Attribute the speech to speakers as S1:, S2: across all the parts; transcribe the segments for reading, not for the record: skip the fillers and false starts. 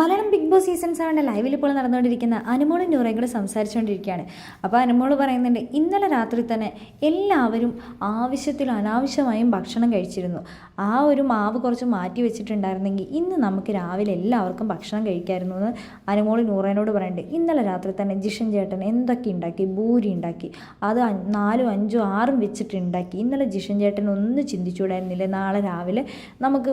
S1: Malayalam big boss season 7 ലൈവിൽ ഇപ്പോൾ നടന്നുകൊണ്ടിരിക്കുന്ന അനുമോളും നൂറയും കൂടെ സംസാരിച്ചുകൊണ്ടിരിക്കുകയാണ്. അപ്പോൾ അനുമോൾ പറയുന്നുണ്ട്, ഇന്നലെ രാത്രി തന്നെ എല്ലാവരും ആവശ്യത്തിലും അനാവശ്യമായും ഭക്ഷണം കഴിച്ചിരുന്നു. ആ ഒരു മാവ് കുറച്ച് മാറ്റി വെച്ചിട്ടുണ്ടായിരുന്നെങ്കിൽ ഇന്ന് നമുക്ക് രാവിലെ എല്ലാവർക്കും ഭക്ഷണം കഴിക്കാമായിരുന്നു എന്ന് അനുമോൾ നൂറേനോട് പറയുന്നുണ്ട്. ഇന്നലെ രാത്രി തന്നെ ജിഷൻ ചേട്ടൻ എന്തൊക്കെ ഉണ്ടാക്കി, ഭൂരി ഉണ്ടാക്കി, അത് 4, 5, 6 വെച്ചിട്ട് ഉണ്ടാക്കി. ഇന്നലെ ജിഷൻ ചേട്ടൻ ഒന്ന് ചിന്തിച്ചുകൂടായിരുന്നില്ലേ നാളെ രാവിലെ നമുക്ക്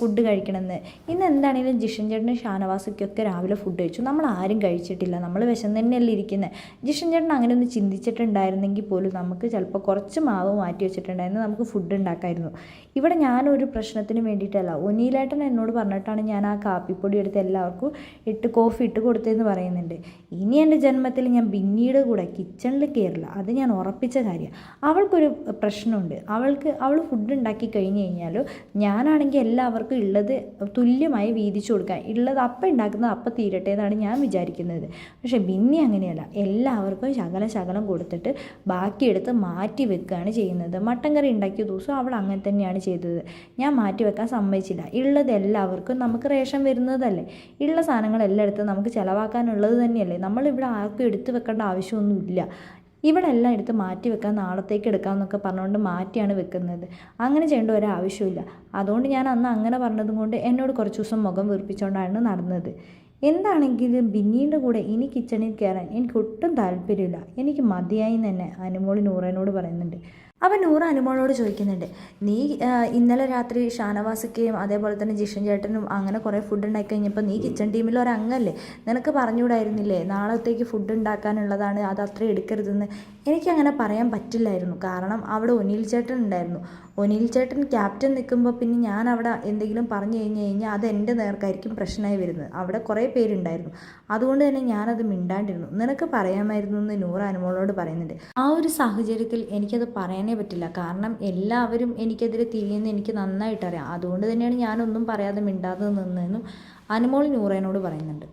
S1: ഫുഡ് കഴിക്കണമെന്ന്. ഇന്ന് എന്താണെങ്കിലും ജിഷൻ ചേട്ടനും ഷാനവാസയ്ക്കൊക്കെ രാവിലെ ഫുഡ് കഴിച്ചു. നമ്മൾ ആരും കഴിച്ചിട്ടില്ല, നമ്മൾ വിശന്ന് തന്നെയല്ലേ ഇരിക്കുന്നത്. ജിഷൻ ചേട്ടൻ അങ്ങനെ ഒന്ന് ചിന്തിച്ചിട്ടുണ്ടായിരുന്നെങ്കിൽ പോലും നമുക്ക് ചിലപ്പോൾ കുറച്ച് മാവ് മാറ്റി വെച്ചിട്ടുണ്ടായിരുന്നു, നമുക്ക് ഫുഡ് ഉണ്ടാക്കാമായിരുന്നു. ഇവിടെ ഞാനൊരു പ്രശ്നത്തിന് വേണ്ടിയിട്ടല്ല, ഒനീലേട്ടൻ എന്നോട് പറഞ്ഞിട്ടാണ് ഞാൻ ആ കാപ്പിപ്പൊടി എടുത്ത് എല്ലാവർക്കും കോഫി ഇട്ട് കൊടുത്തതെന്ന് പറയുന്നുണ്ട്. ഇനി എൻ്റെ ജന്മത്തിൽ ഞാൻ ബിന്നിയുടെ കൂടെ കിച്ചണിൽ കയറില്ല, അത് ഞാൻ ഉറപ്പിച്ച കാര്യമാണ്. അവൾക്കൊരു പ്രശ്നമുണ്ട്, അവൾ ഫുഡ് ഉണ്ടാക്കി കഴിഞ്ഞ് കഴിഞ്ഞാൽ ഞാനാണെങ്കിൽ എല്ലാവർക്കും ഉള്ളത് തുല്യമായി വീതിച്ചു കൊടുക്കാൻ, ഉള്ളത് അപ്പം ഉണ്ടാക്കുന്നത് അപ്പം തീരട്ടെ എന്നാണ് ഞാൻ വിചാരിക്കുന്നത്. പക്ഷേ ബിന്നി അങ്ങനെയല്ല, എല്ലാവർക്കും ശകലം കൊടുത്തിട്ട് ബാക്കിയെടുത്ത് മാറ്റി വെക്കുകയാണ് ചെയ്യുന്നത്. മട്ടൻ കറി ഉണ്ടാക്കിയ ദിവസം അവൾ അങ്ങനെ തന്നെയാണ് ചെയ്തത്. ഞാൻ മാറ്റി വെക്കാൻ സമ്മതിച്ചില്ല. ഉള്ളത് എല്ലാവർക്കും നമുക്ക് റേഷൻ വരുന്നതല്ലേ, ഉള്ള സാധനങ്ങളെല്ലാം എടുത്ത് നമുക്ക് ചിലവാക്കാനുള്ളത് തന്നെയല്ലേ. നമ്മളിവിടെ ആർക്കും എടുത്ത് വെക്കേണ്ട ആവശ്യമൊന്നുമില്ല. ഇവിടെ എല്ലാം എടുത്ത് മാറ്റി വെക്കാൻ, നാളത്തേക്ക് എടുക്കാമെന്നൊക്കെ പറഞ്ഞുകൊണ്ട് മാറ്റിയാണ് വെക്കുന്നത്. അങ്ങനെ ചെയ്യേണ്ട ഒരാവശ്യമില്ല. അതുകൊണ്ട് ഞാൻ അന്ന് അങ്ങനെ പറഞ്ഞതും കൊണ്ട് എന്നോട് കുറച്ച് ദിവസം മുഖം വീർപ്പിച്ചുകൊണ്ടാണ് നടന്നത്. എന്താണെങ്കിലും ബിന്നീൻ്റെ കൂടെ ഇനി കിച്ചണിൽ കയറാൻ എനിക്ക് ഒട്ടും താല്പര്യമില്ല, എനിക്ക് മതിയായി തന്നെ അനുമോൾ നൂറേനോട് പറയുന്നുണ്ട്. അപ്പം നൂറ അനുമോളോട് ചോദിക്കുന്നുണ്ട്, നീ ഇന്നലെ രാത്രി ഷാനവാസയ്ക്കും അതേപോലെ തന്നെ ജിഷൻ ചേട്ടനും അങ്ങനെ കുറേ ഫുഡ് ഉണ്ടാക്കി കഴിഞ്ഞപ്പോൾ നീ കിച്ചൺ ടീമിൽ ഒരംഗമല്ലേ, നിനക്ക് പറഞ്ഞുകൂടായിരുന്നില്ലേ നാളത്തേക്ക് ഫുഡ് ഉണ്ടാക്കാനുള്ളതാണ്, അത് അത്ര എടുക്കരുതെന്ന്. എനിക്കങ്ങനെ പറയാൻ പറ്റില്ലായിരുന്നു, കാരണം അവിടെ ഒനിൽ ചേട്ടൻ ഉണ്ടായിരുന്നു. ഒനിൽ ചേട്ടൻ ക്യാപ്റ്റൻ നിൽക്കുമ്പോൾ പിന്നെ ഞാൻ അവിടെ എന്തെങ്കിലും പറഞ്ഞു കഴിഞ്ഞാൽ അത് എൻ്റെ നേർക്കായിരിക്കും പ്രശ്നമായി വരുന്നത്. അവിടെ കുറേ പേരുണ്ടായിരുന്നു, അതുകൊണ്ട് തന്നെ ഞാനത് മിണ്ടാണ്ടിരുന്നു. നിനക്ക് പറയാമായിരുന്നു എന്ന് നൂറ അനുമോളോട് പറയുന്നുണ്ട്. ആ ഒരു സാഹചര്യത്തിൽ എനിക്കത് പറയാനേ പറ്റില്ല, കാരണം എല്ലാവരും എനിക്കെതിരെ തിരിയുന്ന എനിക്ക് നന്നായിട്ടറിയാം. അതുകൊണ്ട് തന്നെയാണ് ഞാനൊന്നും പറയാതെ മിണ്ടാതെ നിന്നതെന്നും അനുമോൾ നൂറേനോട് പറയുന്നുണ്ട്.